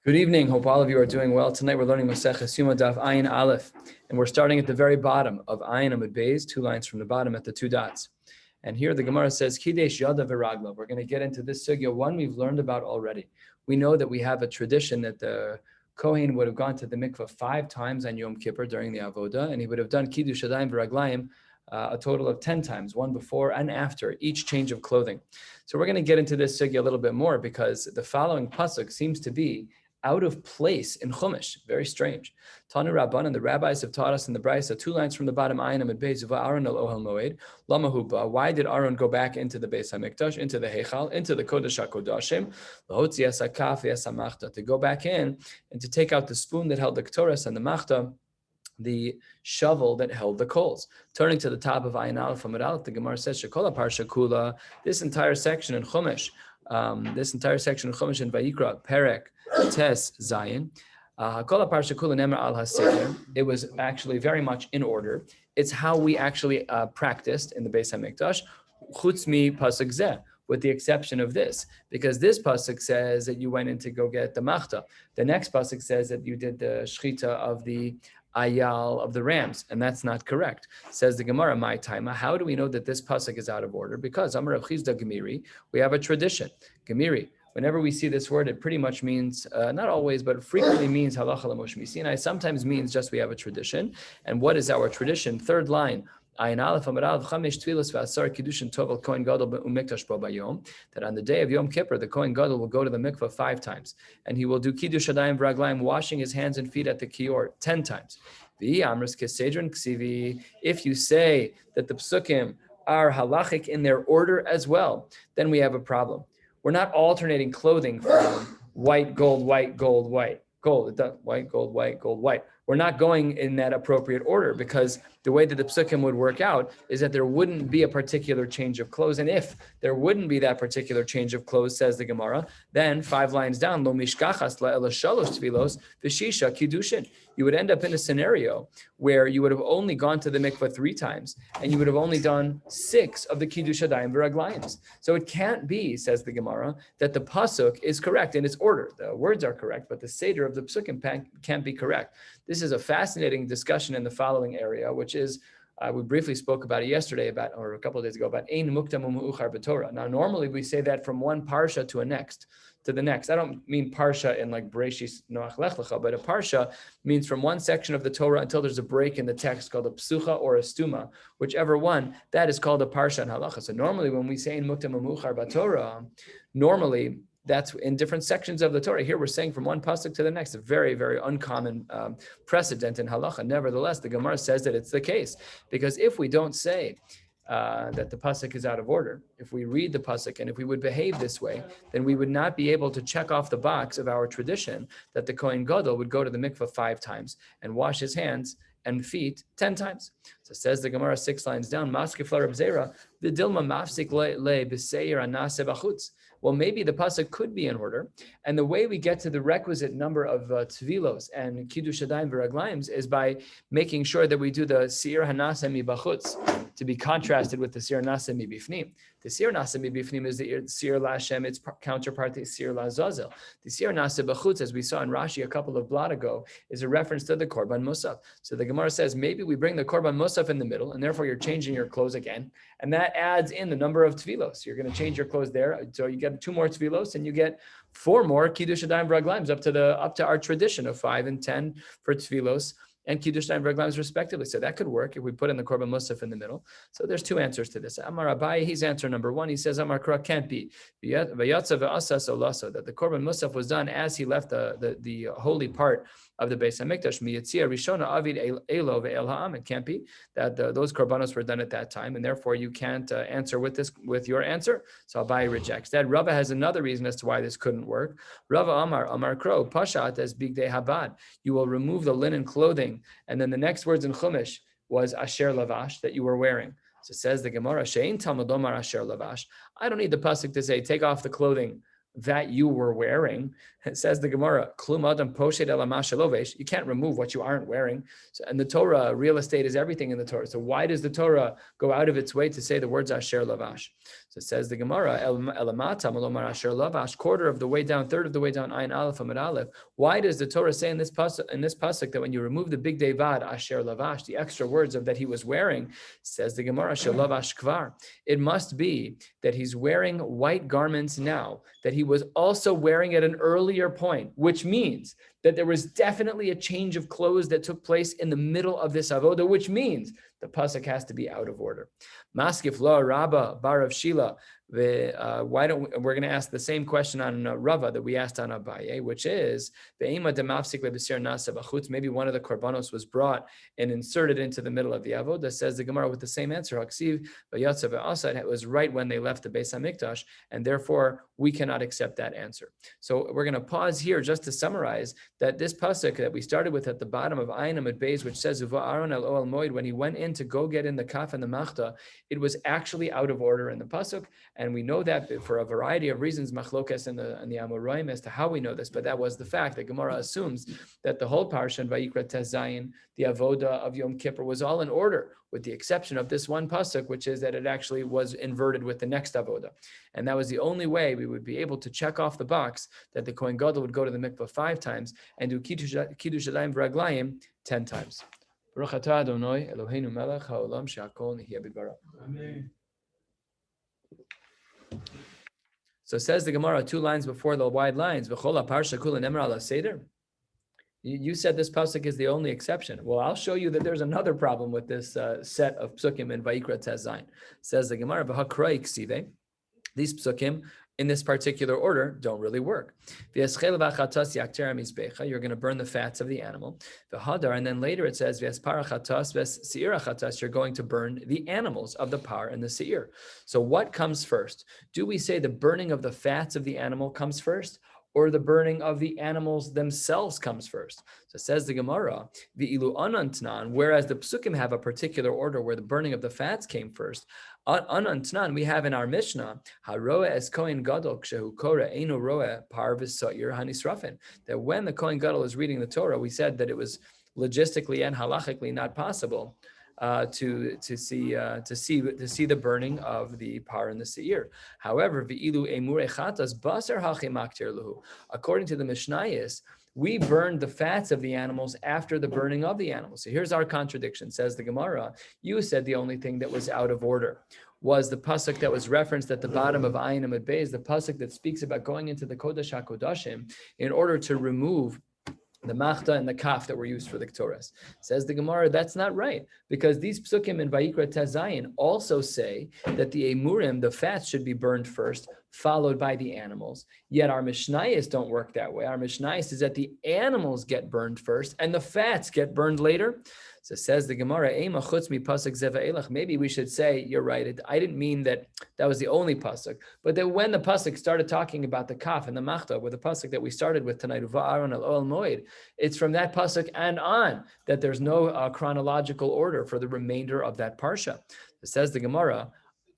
Good evening. Hope all of you are doing well. Tonight we're learning Maseches Yoma Daf Ayin Aleph, and we're starting at the very bottom of Ayin Amud Beis, 2 lines from the bottom at the 2 dots. And here the Gemara says, Kidesh Yada V'Ragla. We're going to get into this sugya, one we've learned about already. We know that we have a tradition that the Kohen would have gone to the mikveh 5 times on Yom Kippur during the Avodah, and he would have done Kiddush Yadayim V'Raglayim a total of 10 times, one before and after each change of clothing. So we're going to get into this sugya a little bit more because the following pasuk seems to be out of place in Chumash. Very strange. Tanu Rabban, and the rabbis have taught us in the Brisa, 2 lines from the bottom, Ayin Amud Beis, Aaron el Ohel Moed, Lama Huba. Why did Aaron go back into the Beis Hamikdash, into the Heichal, into the Kodesh HaKodashim, Lahotzi es HaKaf v'es HaMachta, to go back in and to take out the spoon that held the Ketores and the Machta, the shovel that held the coals. Turning to the top of Ayin Aleph Amud Aleph, the Gemara says, Shekola Parsha Kula, this entire section in Chumash, in Vayikra, Perek, Tes, Zayin, it was actually very much in order. It's how we actually practiced in the Beis HaMikdash, chutz mi pasuk zeh, with the exception of this, because this pasuk says that you went in to go get the machta. The next pasuk says that you did the shchita of the ayal of the rams, and that's not correct. Says the Gemara, my time. How do we know that this pasuk is out of order? Because Amar Rav Chizda Gemiri, we have a tradition. Gemiri, whenever we see this word, it pretty much means, not always, but frequently means halacha l'moshe misinai. Sometimes means just we have a tradition. And what is our tradition? Third line. That on the day of Yom Kippur, the Kohen Gadol will go to the mikveh 5 times, and he will do Kiddush Yadayim V'Raglayim, washing his hands and feet at the shiur 10 times. If you say that the psukim are halachic in their order as well, then we have a problem. We're not alternating clothing from white, gold, white, gold, white, gold, white, gold, white, gold, white. We're not going in that appropriate order, because the way that the psukim would work out is that there wouldn't be a particular change of clothes. And if there wouldn't be that particular change of clothes, says the Gemara, then 5 lines down, lo mishkachas la'ela shalosh tvilos v'shisha kiddushin. You would end up in a scenario where you would have only gone to the mikveh 3 times, and you would have only done 6 of the kiddush yadayim v'raglayim. So it can't be, says the Gemara, that the pasuk is correct in its order. The words are correct, but the seder of the psukim can't be correct. This is a fascinating discussion in the following area, which is, we briefly spoke about it yesterday, or a couple of days ago, about ein muktam u'meuchar b'Torah. Now, normally we say that from one parsha to the next. I don't mean parsha in like Bereshis Noach Lech Lecha, but a parsha means from one section of the Torah until there's a break in the text called a psucha or a stuma, whichever one, that is called a parsha in halacha. So normally when we say in muktam u'meuchar b'Torah, normally that's in different sections of the Torah. Here we're saying from one pasuk to the next, a very, very uncommon precedent in halacha. Nevertheless, the Gemara says that it's the case, because if we don't say that the pasuk is out of order, if we read the pasuk and if we would behave this way, then we would not be able to check off the box of our tradition that the Kohen Gadol would go to the mikveh 5 times and wash his hands and feet 10 times. So says the Gemara 6 lines down, Maskef la Reb Zera, the Dilma mafsik le b'seir anase b'chutz. Well, maybe the pasuk could be in order, and the way we get to the requisite number of tvilos and kiddush yadayim v'raglayim is by making sure that we do the shiur hanase mibachutz, to be contrasted with the shiur nase mibifnim. The shiur nase mibifnim is the shiur laHashem, its counterpart, the shiur laZazel. The shiur nase bachutz, as we saw in Rashi a couple of blot ago, is a reference to the korban musaf. So the Gemara says maybe we bring the korban musaf in the middle, and therefore you're changing your clothes again, and that adds in the number of tvilos. You're going to change your clothes there, so you get 2 more tvilos, and you get 4 more kiddush yadayim v'raglayim, up to our tradition of 5 and 10 for tvilos and kiddush yadayim v'raglayim respectively. So that could work if we put in the korban musaf in the middle. So there's 2 answers to this. Amar Abaye, he's answer number 1. He says Amar Kra can't be that the korban musaf was done as he left the holy part of the Beis Hamikdash. Miyatzia Rishona Avid Elo ve'el ha'am. It can't be that those korbanos were done at that time, and therefore you can't answer with your answer. So Abaye rejects that. Rava has another reason as to why this couldn't work. Rava Amar Kro Pashat as bigdei habad. You will remove the linen clothing, and then the next words in Chumash was asher lavash, that you were wearing. So says the Gemara, Shein Talmud Omar asher lavash. I don't need the pasuk to say take off the clothing that you were wearing. It says the Gemara, Klum adam poshet el amashalovesh. You can't remove what you aren't wearing. So, and the Torah, real estate is everything in the Torah. So why does the Torah go out of its way to say the words asher lavash? So it says the Gemara, elamata malomar asher lavash, quarter of the way down, third of the way down, ayin aleph amid aleph. Why does the Torah say in this pasuk that when you remove the big devad asher lavash, the extra words of that he was wearing, says the Gemara, asher lavash kvar. It must be that he's wearing white garments now, that he was also wearing at an earlier point, which means that there was definitely a change of clothes that took place in the middle of this avoda, which means the pasuk has to be out of order. Maskif la Rabba bar of Shila. We're going to ask the same question on Rava that we asked on Abaye, which is maybe one of the korbanos was brought and inserted into the middle of the avodah. Says the Gemara with the same answer. It was right when they left the Beis Hamikdash, and therefore we cannot accept that answer. So we're going to pause here just to summarize that this pasuk that we started with at the bottom of Ayin Amud Beis, which says Uva Aaron el Oel Moed, when he went in to go get in the kaf and the machta, it was actually out of order in the pasuk. And we know that for a variety of reasons, machlokes and the Amoraim as to how we know this, but that was the fact that Gemara assumes that the whole parsha in Vayikra Tez Zayin, the avoda of Yom Kippur, was all in order, with the exception of this one pasuk, which is that it actually was inverted with the next avoda. And that was the only way we would be able to check off the box that the Kohen Gadol would go to the mikvah 5 times and do Kiddush Shalayim V'Raglayim 10 times. Baruch atah Adonai Eloheinu melech haolam she'akol nihiyeh b'dvarav. Amen. So says the Gemara 2 lines before the wide lines. You said this pasuk is the only exception. Well, I'll show you that there's another problem with this set of psukim in Vayikra Tez Zayin. Says the Gemara, these psukim in this particular order don't really work. You're going to burn the fats of the animal. And then later it says, you're going to burn the animals of the par and the seir. So what comes first? Do we say the burning of the fats of the animal comes first, or the burning of the animals themselves comes first? So says the Gemara, whereas the psukim have a particular order where the burning of the fats came first, we have in our Mishnah, that when the Kohen Gadol is reading the Torah, we said that it was logistically and halachically not possible to see the burning of the par and the seir. However, according to the Mishnayos, we burned the fats of the animals after the burning of the animals. So here's our contradiction. Says the Gemara, you said the only thing that was out of order was the pasuk that was referenced at the bottom of Ayin Amud Beis, the pasuk that speaks about going into the Kodesh HaKodashim in order to remove the machta and the kaf that were used for the Ketores. Says the Gemara, that's not right, because these psukim in Vayikra Tez Zayin also say that the emurim, the fats, should be burned first, followed by the animals. Yet our Mishnayos don't work that way. Our Mishnayos is that the animals get burned first and the fats get burned later. So says the Gemara, maybe we should say, you're right, I didn't mean that was the only pasuk, but that when the pasuk started talking about the kaf and the machta, with the pasuk that we started with tonight, Uva Aaron el Oel Moed, it's from that pasuk and on that there's no chronological order for the remainder of that parsha. It says the Gemara,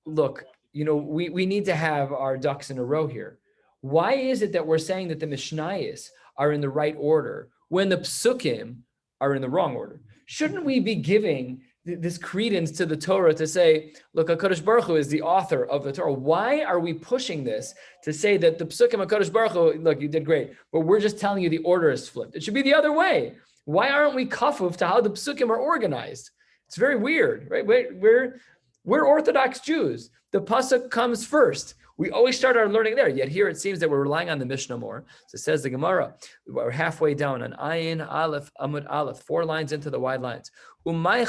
look, we need to have our ducks in a row here. Why is it that we're saying that the Mishnayos are in the right order when the psukim are in the wrong order? Shouldn't we be giving this credence to the Torah to say, look, HaKadosh Baruch Hu is the author of the Torah? Why are we pushing this to say that the psukim HaKadosh Baruch Hu, look, you did great, but we're just telling you the order is flipped? It should be the other way. Why aren't we kafuf to how the psukim are organized? It's very weird, right? We're Orthodox Jews. The pasuk comes first. We always start our learning there. Yet here it seems that we're relying on the Mishnah more. So it says the Gemara, we're halfway down on Ayin Aleph Amud Aleph, 4 lines into the wide lines. Why are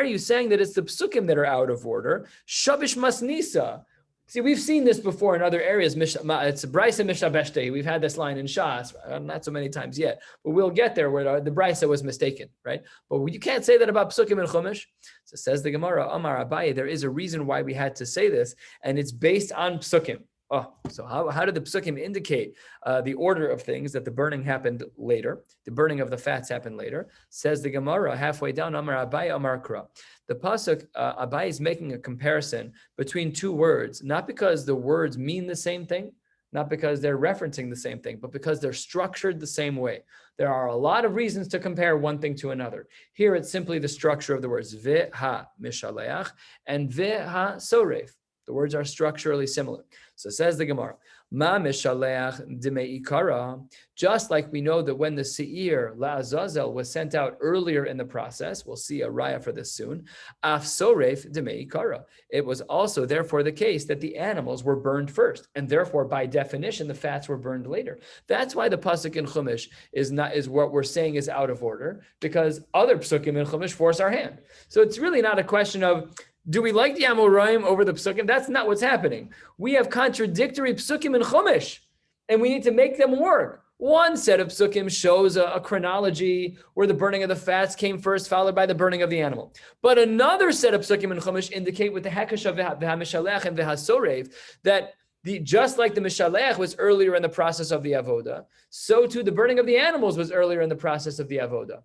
you saying that it's the psukim that are out of order? Shabish Masnisa. See, we've seen this before in other areas. It's Brisa Mishabeshte. We've had this line in Shas, not so many times yet, but we'll get there where the Brisa was mistaken, right? But you can't say that about Psukim and Chumash. So says the Gemara, Amar Abaye, there is a reason why we had to say this, and it's based on Psukim. Oh, so how did the psukim indicate the order of things, that the burning happened later, the burning of the fats happened later? Says the Gemara halfway down, Amar Abai, Amar Kra. The pasuk, Abai is making a comparison between two words, not because the words mean the same thing, not because they're referencing the same thing, but because they're structured the same way. There are a lot of reasons to compare one thing to another. Here, it's simply the structure of the words, ve'ha mishaleach and ve'ha soref. The words are structurally similar. So says the Gemara, Ma mishaleach d'mei ikara, just like we know that when the shiur la'azazel was sent out earlier in the process, we'll see a raya for this soon, af soref d'mei ikara. It was also therefore the case that the animals were burned first, and therefore by definition the fats were burned later. That's why the pasuk in Chumash is what we're saying is out of order, because other psukim in Chumash force our hand. So it's really not a question of, do we like the Amoraim over the Psukim? That's not what's happening. We have contradictory Psukim in Chumash, and we need to make them work. One set of Psukim shows a chronology where the burning of the fats came first, followed by the burning of the animal. But another set of Psukim in Chumash indicate with the Hekesh of V'ha-Mishalech and V'ha-Sorev that just like the Mishalech was earlier in the process of the Avoda, so too the burning of the animals was earlier in the process of the Avoda.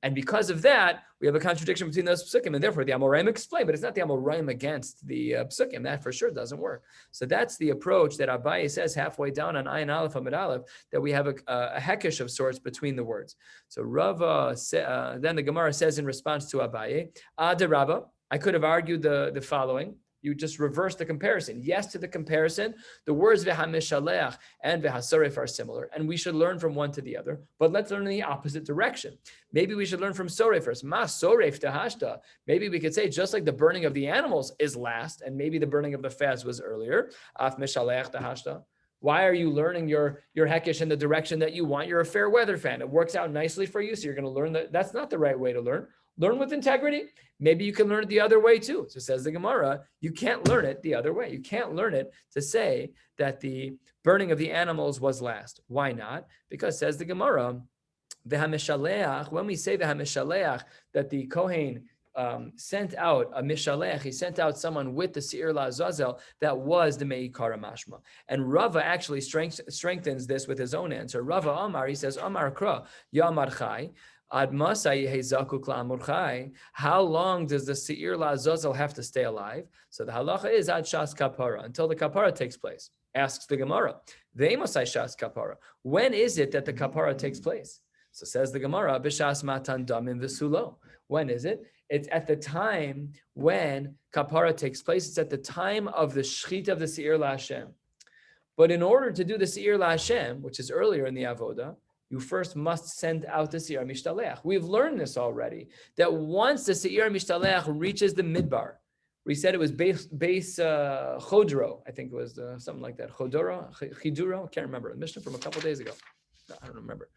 And because of that, we have a contradiction between those psukim, and therefore the Amoraim explain, but it's not the Amoraim against the psukim. That for sure doesn't work. So that's the approach that Abaye says halfway down on Ayin Aleph Amid Aleph, that we have a hekesh of sorts between the words. So Rava, then the Gemara says in response to Abaye, Ade Rava, I could have argued the following. You just reverse the comparison. Yes to the comparison. The words v'ha-mishalech and v'ha-soref are similar, and we should learn from one to the other. But let's learn in the opposite direction. Maybe we should learn from soref first. Ma soref tahashta. Maybe we could say just like the burning of the animals is last, and maybe the burning of the fats was earlier. Af mishalech tahashta. Why are you learning your hekesh in the direction that you want? You're a fair weather fan. It works out nicely for you, so you're going to learn that. That's not the right way to learn. Learn with integrity. Maybe you can learn it the other way too. So says the Gemara, you can't learn it the other way. You can't learn it to say that the burning of the animals was last. Why not? Because says the Gemara, v'ha-mishaleach, when we say v'ha-mishaleach, that the Kohen sent out a mishalech, he sent out someone with the shiur la'azazel, that was the me'ikara mashma. And Rava actually strengthens this with his own answer. Rava Amar, he says, Amar Kra, Yamar Chai, how long does the shiur la'azazel have to stay alive? So the halacha is ad shas kapara, until the kapara takes place. Asks the Gemara, ve'emosai shas kapara. When is it that the kapara takes place? So says the Gemara, b'shas matan damim v'sulo. When is it? It's at the time when kapara takes place. It's at the time of the shechita of the shiur la'Hashem. But in order to do the shiur la'Hashem, which is earlier in the avoda, you first must send out the shiur mishtalech. We've learned this already, that once the shiur mishtalech reaches the midbar, we said it was base chodro, I think it was something like that, chiduro, I can't remember, a Mishnah from a couple of days ago. No, I don't remember.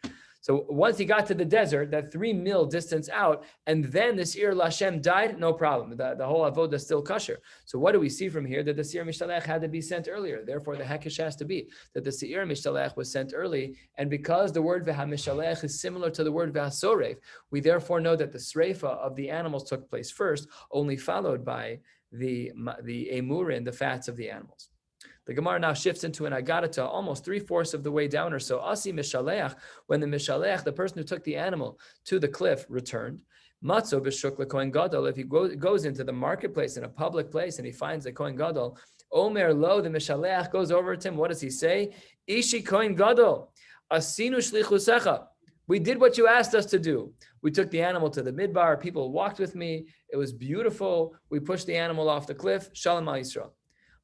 So once he got to the desert, that 3 mil distance out, and then the shiur la'Hashem died, no problem. The whole avodah is still kosher. So what do we see from here? That the shiur mishtalech had to be sent earlier. Therefore, the hekesh has to be that the shiur mishtalech was sent early. And because the word v'ha-mishalech is similar to the word v'ha-soref, we therefore know that the sreifa of the animals took place first, only followed by the emurin, the fats of the animals. The Gemara now shifts into an agadata almost 3/4 of the way down or so. Asi mishaleach, when the mishaleach, the person who took the animal to the cliff, returned. Matzo b'shuk lekohen gadol, if he goes into the marketplace in a public place and he finds the kohen gadol, omer lo, the mishaleach goes over to him. What does he say? Ishi kohen gadol, asinu shlichusecha. We did what you asked us to do. We took the animal to the midbar. People walked with me. It was beautiful. We pushed the animal off the cliff. Shalom al Yisrael.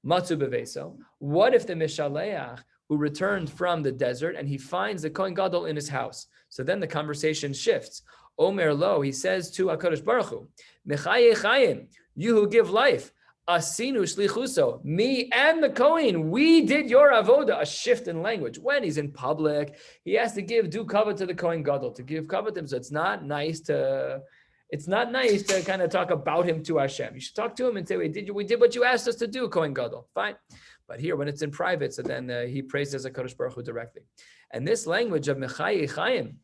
Matzu beveso. What if the mishaleach who returned from the desert and he finds the kohen gadol in his house? So then the conversation shifts. Omer lo, he says to HaKadosh Baruch Hu, Mechaye chayim, you who give life, asinu shlichuso, me and the kohen, we did your avoda. A shift in language. When he's in public, he has to do kavod to the kohen gadol, to give kavod to him. So it's not nice to kind of talk about him to Hashem. You should talk to him and say, we did what you asked us to do, Kohen Gadol. Fine. But here, when it's in private, so then he praises HaKadosh Baruch Hu directly. And this language of Mechaye Chayim,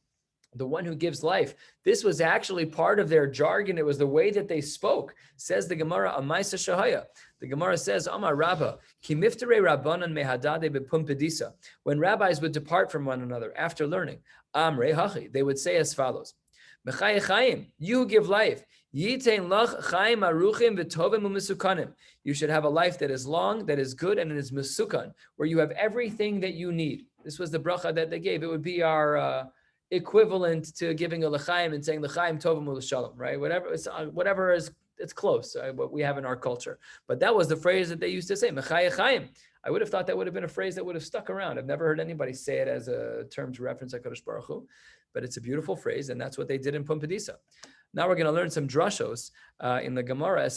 the one who gives life. This was actually part of their jargon. It was the way that they spoke. Says the Gemara, Amaisa Shahaya. The Gemara says, Amar Rabba, Ki miftare Rabbanan mehadade bepumpedisa. When rabbis would depart from one another after learning, Amre Hachi, they would say as follows, Mechai Chaim, you who give life, Yitain lach chaim aruchim v'tovim u'mesukanim. You should have a life that is long, that is good, and it is mesukan, where you have everything that you need. This was the bracha that they gave. It would be our equivalent to giving a l'chaim and saying l'chaim tovim u'l'shalom, right? Whatever is, it's close, what we have in our culture. But that was the phrase that they used to say, mechai chaim. I would have thought that would have been a phrase that would have stuck around. I've never heard anybody say it as a term to reference HaKadosh Baruch Hu, but it's a beautiful phrase, and that's what they did in Pumbedisa. Now we're going to learn some drashos in the Gemara.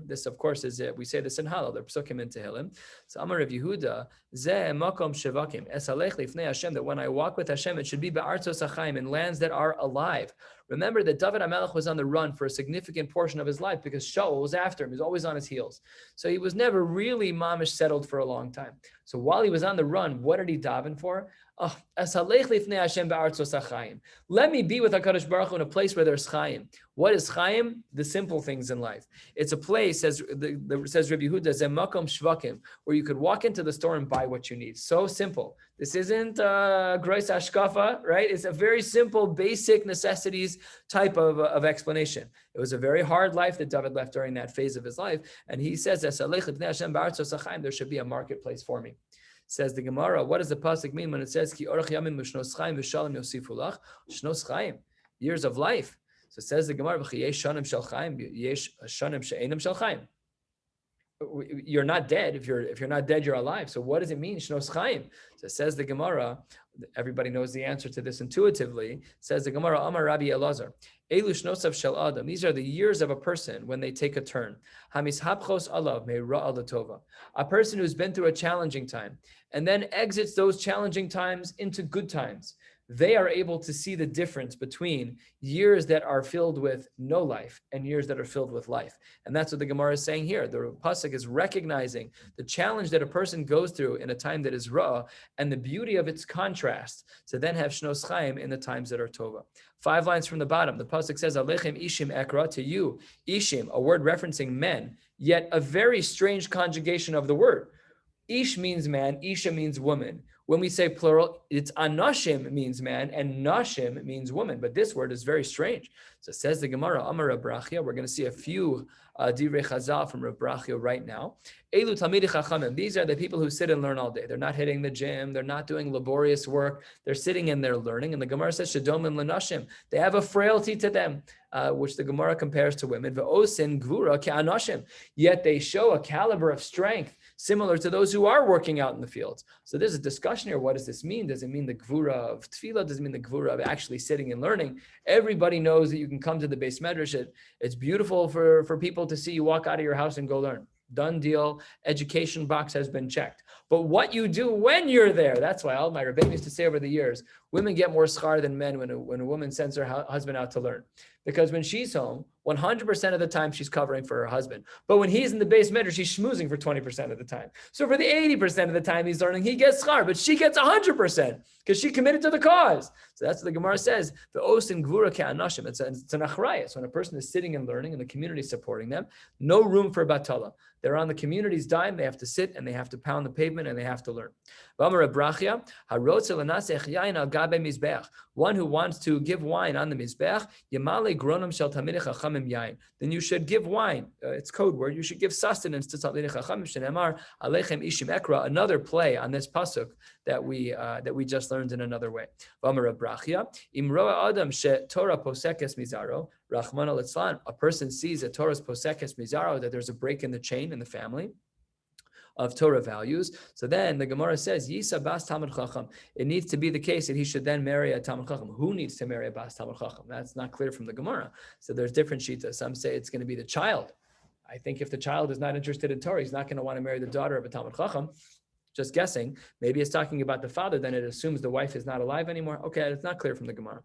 This, of course, is it. We say this in Hallel. The psukim in Tehillim. So Amar Rav Yehuda, Zeh makom shevakim. Esalech lifnei Hashem. That when I walk with Hashem, it should be be'artzos achaim, in lands that are alive. Remember that David HaMelech was on the run for a significant portion of his life because Shaul was after him. He was always on his heels. So he was never really mamish settled for a long time. So while he was on the run, what did he daven for? Let me be with HaKadosh Baruch Hu in a place where there's Chaim. What is Chaim? The simple things in life. It's a place, says Rabbi Yehuda, Zemakom Shvakim, where you could walk into the store and buy what you need. So simple. This isn't Grois Ashkafa, right? It's a very simple, basic necessities type of explanation. It was a very hard life that David left during that phase of his life. And he says, there should be a marketplace for me. Says the Gemara, what does the pasuk mean when it says Ki orach yamim v'shnos chaim v'shalom yosifu lach? Shnos chaim, years of life. So says the Gemara, yesh shanim shel chaim, yesh shanim she'enam shel chaim. You're not dead. If you're not dead, you're alive. So what does it mean, shnos chaim? So says the Gemara, everybody knows the answer to this intuitively. Says the Gemara, Amar Rabbi Elazar, Elu shnosav shel adam. These are the years of a person when they take a turn. Hamishapchos alav me'ra alatova. A person who's been through a challenging time and then exits those challenging times into good times. They are able to see the difference between years that are filled with no life and years that are filled with life. And that's what the Gemara is saying here. The pasuk is recognizing the challenge that a person goes through in a time that is raw and the beauty of its contrast to then have shnos chaim in the times that are tova. 5 lines from the bottom, the pasuk says, Alechem ishim ekra, to you, ishim, a word referencing men, yet a very strange conjugation of the word. Ish means man, isha means woman. When we say plural, it's anashim means man and nashim means woman. But this word is very strange. So it says the Gemara, Amar Rab Brachia. We're going to see a few divrei chazal from Rab Brachia right now. Elu talmidei chachamim. These are the people who sit and learn all day. They're not hitting the gym. They're not doing laborious work. They're sitting and they're learning. And the Gemara says, shadomim lenashim. They have a frailty to them, which the Gemara compares to women. Ve'osin gvura ke'anashim. Yet they show a caliber of strength similar to those who are working out in the fields. So there's a discussion here. What does this mean? Does it mean the gvura of tefillah? Does it mean the gvura of actually sitting and learning? Everybody knows that you can come to the Beis Medrash. It's beautiful for people to see you walk out of your house and go learn. Done deal. Education box has been checked. But what you do when you're there, that's why all my rabbis used to say over the years, women get more schar than men when a woman sends her husband out to learn. Because when she's home, 100% of the time she's covering for her husband. But when he's in the Beis Medrash, she's schmoozing for 20% of the time. So for the 80% of the time he's learning, he gets schar, but she gets 100% because she committed to the cause. So that's what the Gemara says. The osin gvura ke'anashim. It's an achrayas. When a person is sitting and learning and the community is supporting them, no room for batala. They're on the community's dime. They have to sit and they have to pound the pavement and they have to learn. One who wants to give wine on the mizbech, then you should give wine. It's code word. You should give sustenance to talmidei chachamim. Alechem ishim ekra. Another play on this pasuk that we just learned in another way. A person sees a Torah's posekes mizaro, that there's a break in the chain in the family of Torah values. So then the Gemara says, Yisa bas Talmud Chacham. It needs to be the case that he should then marry a Talmud Chacham. Who needs to marry a bas Talmud Chacham? That's not clear from the Gemara. So there's different shitas. Some say it's going to be the child. I think if the child is not interested in Torah, he's not going to want to marry the daughter of a Talmud Chacham. Just guessing. Maybe it's talking about the father, then it assumes the wife is not alive anymore. Okay, it's not clear from the Gemara.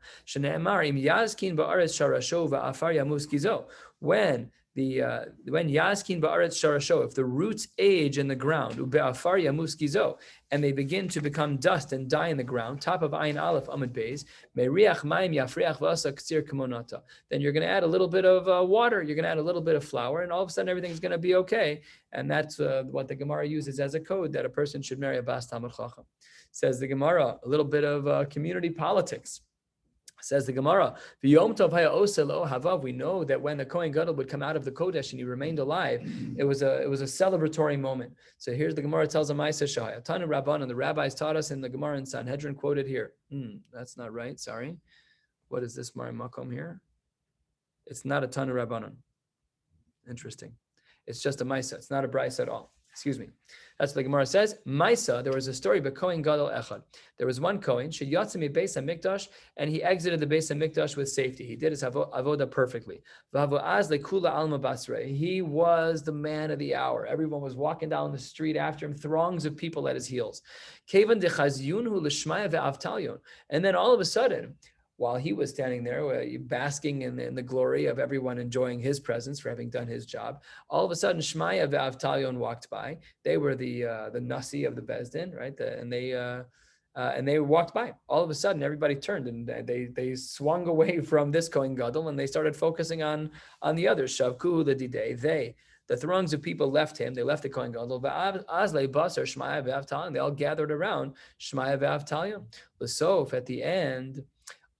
When when Yaskin Ba'aretz Sharasho, if the roots age in the ground, Ube'afar Yamus Gizo, and they begin to become dust and die in the ground, top of Ayin Aleph Amud Beis, Me'riach Mayim Yafriach V'asa Ktsir Kamonata. Then you're going to add a little bit of water, you're going to add a little bit of flour, and all of a sudden everything's going to be okay. And that's what the Gemara uses as a code that a person should marry a Bas Talmid Chacham. Says the Gemara, a little bit of community politics. Says the Gemara, we know that when the Kohen Gadol would come out of the Kodesh and he remained alive, it was a celebratory moment. So here's the Gemara tells a Maisa Shai. Tanu Rabban, and the rabbis taught us in the Gemara in Sanhedrin quoted here. That's not right. Sorry. What is this Mari Makom here? It's not a Tanu Rabbanon. Interesting. It's just a Maisa. It's not a Bryce at all. Excuse me. That's what the Gemara says. Maisa, there was a story, but Kohen Gadol Echad. There was one Kohen, Sheyatzim Beis HaMikdash, and he exited the Beis HaMikdash with safety. He did his avoda perfectly. V'havoaz lekula alma basrei. He was the man of the hour. Everyone was walking down the street after him, throngs of people at his heels. Kevan dechazyunhu l'shmaya ve'avtalyon. And then all of a sudden, while he was standing there, basking in the glory of everyone enjoying his presence for having done his job, all of a sudden Shmaya ve'Avtalyon walked by. They were the Nasi of the Bezdin, right? And they walked by. All of a sudden, everybody turned and they swung away from this Kohen Gadol and they started focusing on the others. Shavku l'didei. The throngs of people left him. They left the Kohen Gadol. Azle basar Shmaya ve'Avtalyon. They all gathered around Shmaya ve'Avtalyon. L'sof, at the end,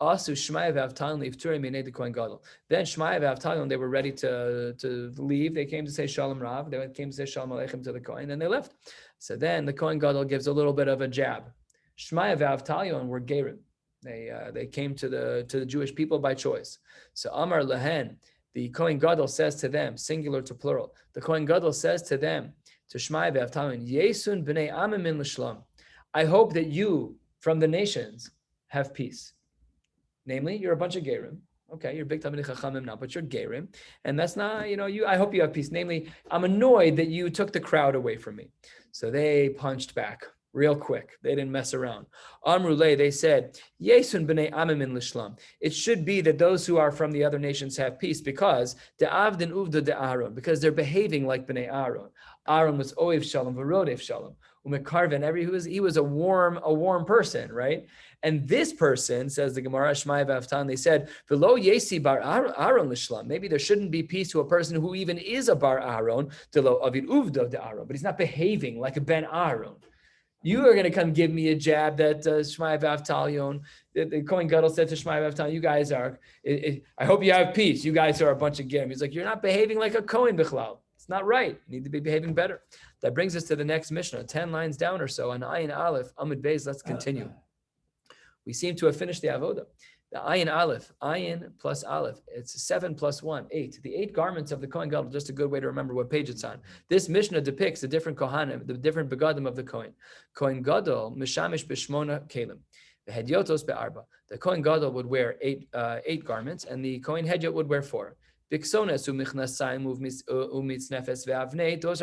Asu Shmaya ve'Avtalyon leifturei minei the Kohen Gadol. Then Shmaya ve'Avtalyon, they were ready to leave. They came to say Shalom Rav. They came to say Shalom Aleichem to the Kohen, and they left. So then the Kohen Gadol gives a little bit of a jab. Shmaya ve'Avtalyon were gerim. They came to the Jewish people by choice. So Amar lehen, the Kohen Gadol says to them, singular to plural. The Kohen Gadol says to them, to Shmaya ve'Avtalyon, Yesun b'nei amim min l'shlam. I hope that you from the nations have peace. Namely, you're a bunch of gerim. Okay, you're big Talmidei Chachamim now, but you're gerim, and that's not, I hope you have peace. Namely, I'm annoyed that you took the crowd away from me. So they punched back real quick. They didn't mess around. Amrulay, they said, Yesun b'nei amim min l'shlam. It should be that those who are from the other nations have peace because de'avdin uvda de'aron, because they're behaving like b'nei Aaron. Aaron was oiv shalom v'rodev shalom. Umekarven, he was a warm person, right? And this person, says the Gemara, Shmaya ve'Avtalyon, they said, V'lo yesi bar Aaron l'shlam. Maybe there shouldn't be peace to a person who even is a bar Aaron, delo avid uvda de Aaron, but he's not behaving like a ben Aaron. You are going to come give me a jab that Shmaya ve'Avtalyon, the Kohen Gadol said to Shmaya ve'Avtalyon, you guys are, I hope you have peace. You guys are a bunch of gerim. He's like, you're not behaving like a Kohen bichlal. It's not right. You need to be behaving better. That brings us to the next Mishnah, 10 lines down or so, on Ayin Aleph, Amud Beis. Let's continue. We seem to have finished the avoda. The Ayin Aleph, Ayin plus Aleph, it's 7 plus 1, 8. The 8 garments of the Kohen Gadol, just a good way to remember what page it's on. This Mishnah depicts the different Kohanim, the different begadim of the Kohen. Kohen Gadol, Mishamish b'shmona kelim. The Hedyotos be'arba. The Kohen Gadol would wear 8 garments, and the Kohen Hedyot would wear 4. Those are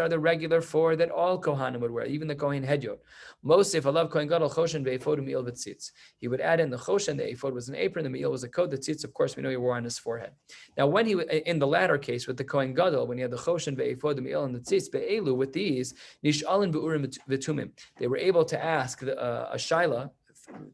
the regular 4 that all Kohanim would wear, even the Kohen Hedyot. Mosif alav Kohen Gadol choshen ve'efod u'me'il v'tzitz. He would add in the choshen, the ephod was an apron, the me'il was a coat, the tzitz, of course, we know he wore on his forehead. Now, when he, in the latter case, with the Kohen Gadol, when he had the choshen, ve'efod, the me'il, and the tzitz, be'elu, with these, nish'alin be'urim v'tumim, they were able to ask a shaila,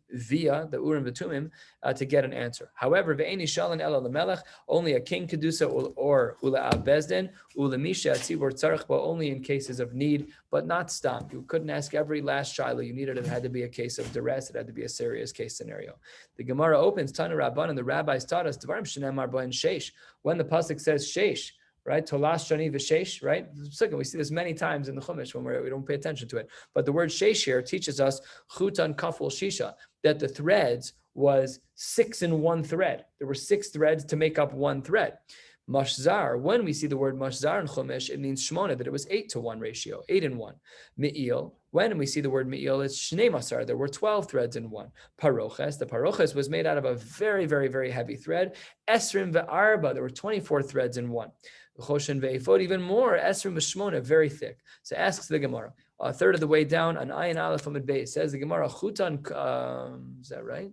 via the Urim V'Tumim to get an answer. However, ve'eni shalan ela lemelech, only a king could do so, or ula'av bezdin, ulemisha atzibor tzarech, but only in cases of need, but not stam. You couldn't ask every last shaila you needed. It had to be a case of duress. It had to be a serious case scenario. The Gemara opens Tanu Rabban, and the rabbis taught us Dvarim shenemar b'en sheish. When the pasuk says sheish, right? Tolas shani v'sheish, right? We see this many times in the Chumash when we don't pay attention to it. But the word sheish here teaches us chutan kaful shisha, that the threads was 6 in one thread. There were 6 threads to make up one thread. Mashzar, when we see the word mashzar in Chumash, it means shmona, that it was 8 to 1 ratio, 8 in 1. Me'il, when we see the word me'il, it's shnei masar, there were 12 threads in 1. Paroches, the paroches was made out of a very, very, very heavy thread. Esrim ve'arba, there were 24 threads in 1. Choshen ve'efod, even more, esrim v'shmona, very thick. So asks the Gemara, a third of the way down, on Ayin Aleph Amud Beis, says the Gemara, chutan, is that right?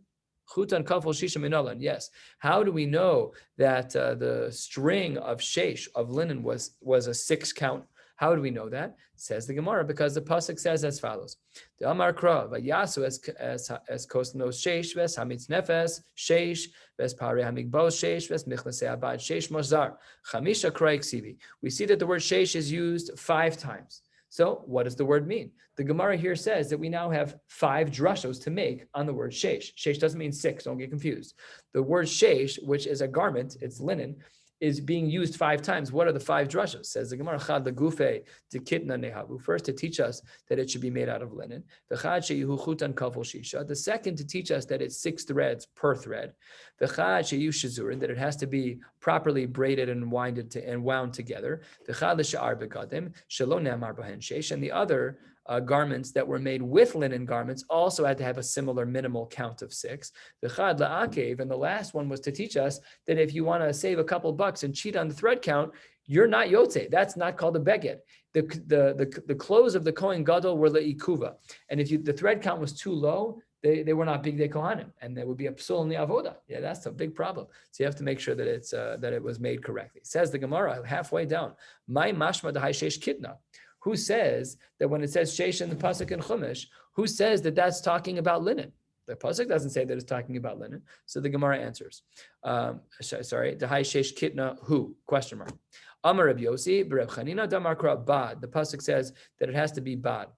Chutan kafel shisha minalan. Yes. How do we know that the string of sheish, of linen, was a 6 count? How do we know that? Says the Gemara, because the pasuk says as follows: the Amar Kra vayasu as kosnos sheish ves hamitz nefes sheish ves pare hamigbos sheish ves michnasei abad sheish mozar chamisha kra iksivi. We see that the word sheish is used 5 times. So what does the word mean? The Gemara here says that we now have 5 drushos to make on the word sheish. Sheish doesn't mean 6, don't get confused. The word sheish, which is a garment, it's linen, is being used 5 times. What are the 5 drushos? Says the Gemara, Chad legufe to kitna nehavu. First, to teach us that it should be made out of linen. V'chad sheyihu chutan kafel shisha. The second, to teach us that it's 6 threads per thread. V'chad sheyihu shizurin, that it has to be properly braided and wound together. V'chad l'sha'ar begadim shelo ne'amar bahen sheish. And the other garments that were made with linen garments also had to have a similar minimal count of 6. V'chad la'akev, and the last one was to teach us that if you want to save a couple bucks and cheat on the thread count, you're not yotze. That's not called a beged. The clothes of the Kohen Gadol were le'ikuva, and if the thread count was too low, they were not bigdei kohanim, and there would be a psul in the avoda. Yeah, that's a big problem. So you have to make sure that it's that it was made correctly. Says the Gemara halfway down, my mashma d'hai sheish kitna. Who says that when it says sheish in the pasuk in Chumash, who says that that's talking about linen? The pasuk doesn't say that it's talking about linen. So the Gemara answers. Sorry, the high sheish kitna who? Question mark. Amar Rabbi Yossi, Reb Chanina damar kra bad. The pasuk says that it has to be bad.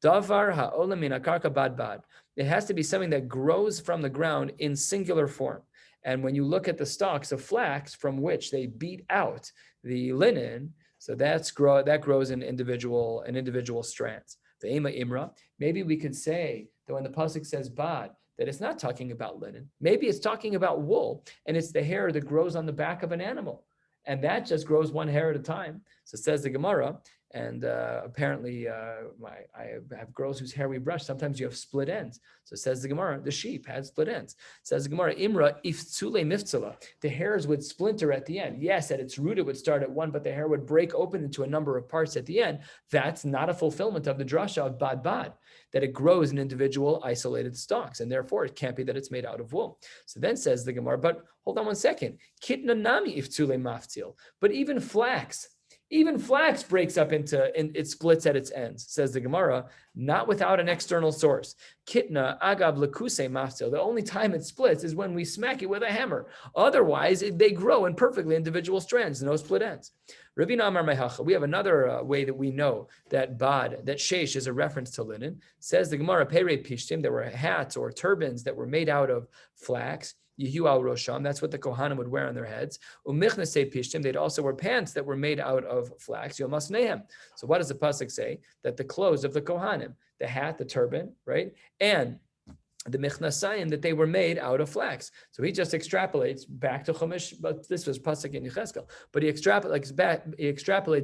Davar ha'olam min akarka bad bad. It has to be something that grows from the ground in singular form. And when you look at the stalks of flax from which they beat out the linen, so that grows in individual strands. The ema imra. Maybe we could say that when the pasuk says bad, that it's not talking about linen. Maybe it's talking about wool, and it's the hair that grows on the back of an animal, and that just grows one hair at a time. So says the Gemara. And apparently, I have girls whose hair we brush. Sometimes you have split ends. So says the Gemara, the sheep had split ends. Says the Gemara, Imra iftzule miftzala. The hairs would splinter at the end. Yes, at its root it would start at one, but the hair would break open into a number of parts at the end. That's not a fulfillment of the drasha of bad bad, that it grows in individual isolated stalks, and therefore it can't be that it's made out of wool. So then says the Gemara, but hold on one second. Kitna nami iftzule maftil. But even flax breaks up and it splits at its ends, says the Gemara, not without an external source. Kitna agav lekuse maftil. The only time it splits is when we smack it with a hammer. Otherwise, they grow in perfectly individual strands, no split ends. Ravina Amar Mehacha. We have another way that we know that sheish is a reference to linen. Says the Gemara, Pere Pishtim, there were hats or turbans that were made out of flax. Yehu al rosham, that's what the Kohanim would wear on their heads. Umichnasei pishtim, they'd also wear pants that were made out of flax. Yomas nehem. So what does the pasuk say? That the clothes of the Kohanim, the hat, the turban, right, and the michnasayim, that they were made out of flax. So he just extrapolates back to Chumash, but this was pasuk in Yechezkel. But he extrapolates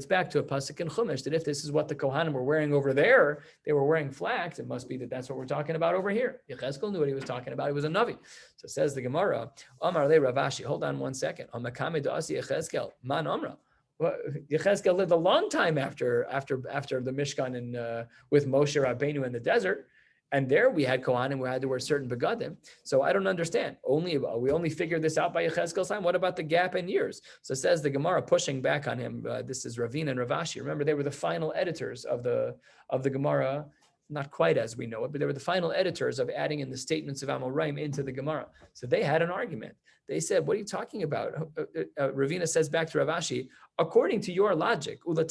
back to a pasuk in Chumash, that if this is what the Kohanim were wearing over there, they were wearing flax, it must be that that's what we're talking about over here. Yechezkel knew what he was talking about. He was a Navi. So says the Gemara, Amar le Ravashi, hold on one second. Amakame da'asi Yechezkel, man amra. Well, Yechezkel lived a long time after the Mishkan and with Moshe Rabbeinu in the desert. And there we had Kohanim who had to wear certain begadim. So I don't understand. We only figured this out by Yechezkel's time. What about the gap in years? So says the Gemara, pushing back on him. This is Ravina and Ravashi. Remember, they were the final editors of the Gemara. Not quite as we know it, but they were the final editors of adding in the statements of Amoraim into the Gemara. So they had an argument. They said, what are you talking about? Ravina says back to Ravashi, according to your logic, according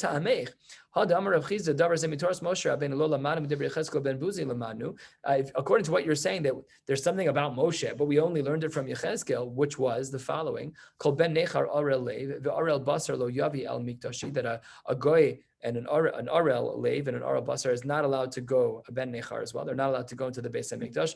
to what you're saying, that there's something about Moshe, but we only learned it from Yechezkel, which was the following, that a goy and an Arel Lev and an Arel Basar is not allowed to go, a Ben Nechar as well. They're not allowed to go into the Beis HaMikdash.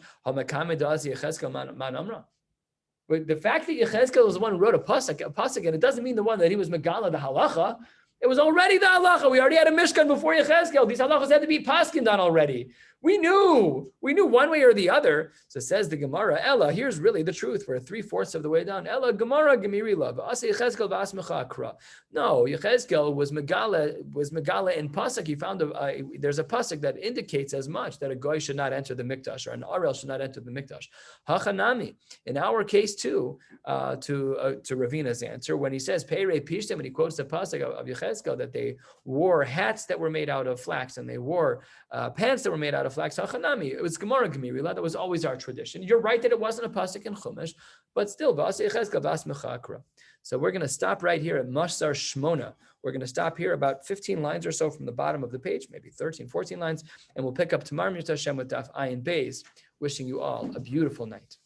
But the fact that Yechezkel is the one who wrote a pasuk, and it doesn't mean the one that he was Megala, the halacha. It was already the halacha. We already had a Mishkan before Yechezkel. These halachas had to be paskind on already. We knew one way or the other. So says the Gemara, Ella, here's really the truth. We're 3/4 of the way down. Ella, Gemara, Gemiri Love. No, Yechezkel was Megala in Pasuk. He found there's a Pasuk that indicates as much that a goy should not enter the mikdash or an arel should not enter the mikdash. Hachanami, in our case too, to Ravina's answer, when he says Peirei Pishtim, and he quotes the Pasuk of Yechezkel that they wore hats that were made out of flax and they wore pants that were made out of flax. Hachanami, it was Gemara Gemirila. That was always our tradition. You're right that it wasn't a pasuk in Chumash, but still, so we're going to stop right here at Mashsar Shmona. We're going to stop here about 15 lines or so from the bottom of the page, maybe 13, 14 lines, and we'll pick up tomorrow, Mitzvah Hashem, with Daf Ayin Beis. Wishing you all a beautiful night.